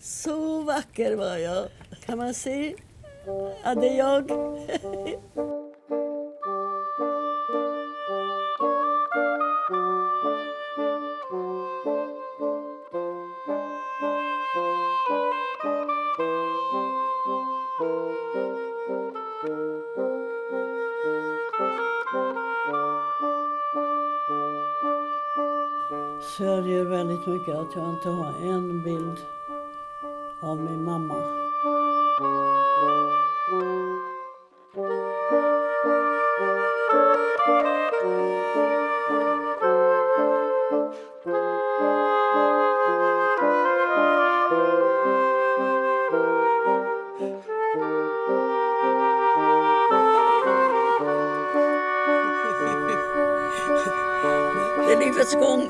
Så vacker var jag. Kan man se? Ja, det är jag. Sörjer väldigt mycket att jag inte har en bild av min mamma. Det är livets gång.